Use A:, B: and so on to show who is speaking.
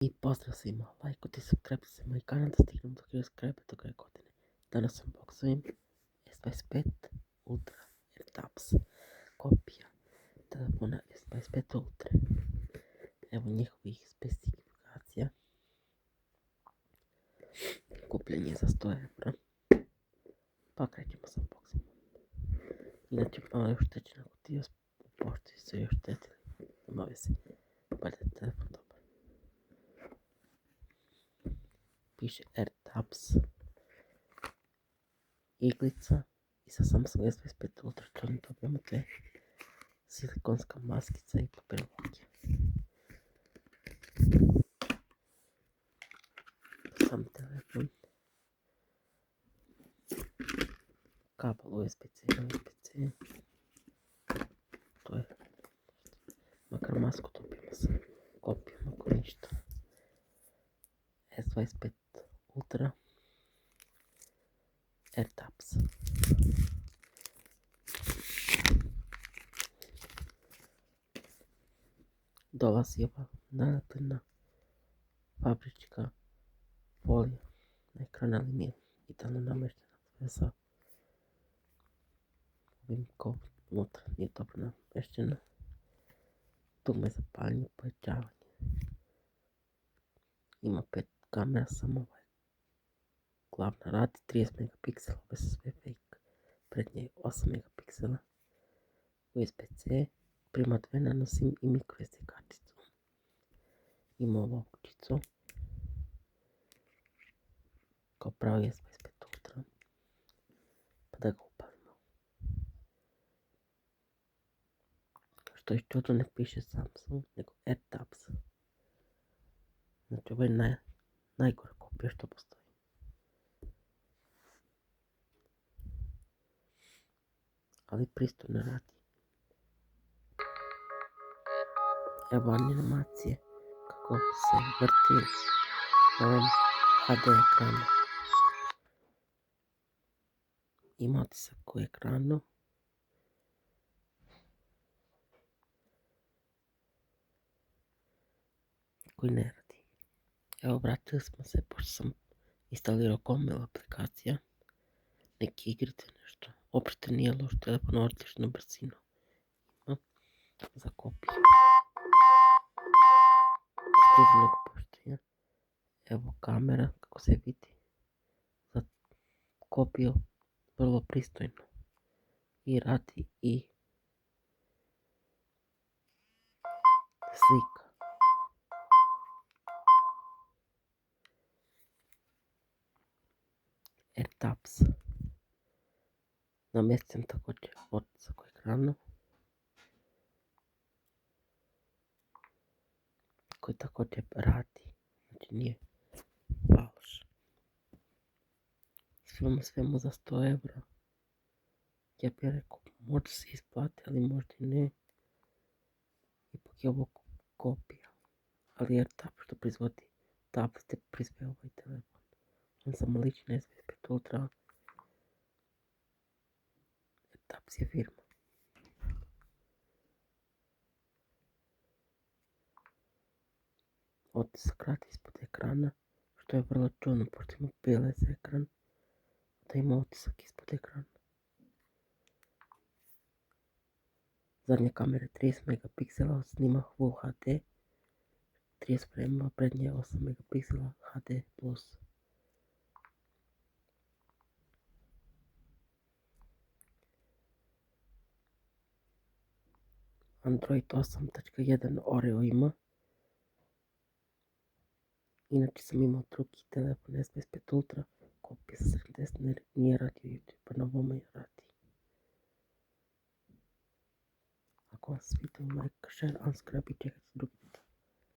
A: I pozdrav svima, lajkujte, subscribe moj kanal da stignem do 1000 subscribe do kraja godine. Danas unboxujem S25 Ultra AirTags, kopija telefona S25 Ultra. Evo njihovih specifikacija. Kupljen je za 100 €. Pa krećemo sa unboxingom. Inače malo je oštećena kutija, u pošti su je oštetili. Ima veze, valjda je telefon dobar. Piše AirTags, iglica i sa Samsung S25 Ultra čelom dobijamo te silikonska maskica i papirologija. Sam telefon, kabel USB-C na USB-C, to je, makar masku dobijemo sa kopijom ako ništa. S25 Ultra AirTags. Dolazi ova nalepljena fabrička folija na ekran, ali nije idealno namještena, sve sa ovim kao unutra nije dobro namještena. Dugme za paljenje, pojačavanje. Ima 5 kamera, samo ovaj glavna radi 30 megapiksela, ove su sve fake. Prednje je 8 megapiksela, USB-C, prima 2 nano SIM i microSD karticu. Ima ovu kućicu kao pravi S25 Ultra, pa da ga upalimo. Što je čudno, ne piše Samsung nego AirTags. Znači ovo je najgora kopija što postoji. Ali pristojno radi. Evo animacije kako se vrti na ovom HD ekranu. Ima otisak u ekranu. Koji ne radi. Evo vratili smo se pošto sam instalirao gomilu aplikacija. Neki igrice nešto. Uopšte nije loš telefon, odličnu brzinu ima za kopiju. Stižnog poštenja. Evo kamera kako se vidi. Za kopiju vrlo pristojno. I radi i slika. AirTags. Namjestim također otisak u ekranu, koji također radi, znači nije falš. Svemu za 100 €. Ja bih rekao, možda se isplati, ali možda i ne. Ipak je ovo kopija, ali AirTags što proizvodi tablete proizveo ovaj telefon. On samo liči na S25 Ultra. AirTags je firma. Otisak radi ispod ekrana, što je vrlo čudno, pošto ima PLS ekran, da ima otisak ispod ekrana. Zadnje kamere 30 megapiksela, snima Full HD, 30 frame, prednje 8 megapiksela HD+. Android 8.1 Oreo ima. Inače sam imao drugi telefon S25 Ultra, kopija sa 70, nije radio YouTube, pa na ovome radi. Ako vam se sviđa, like, share, unsubscribe i čekajte drugi video.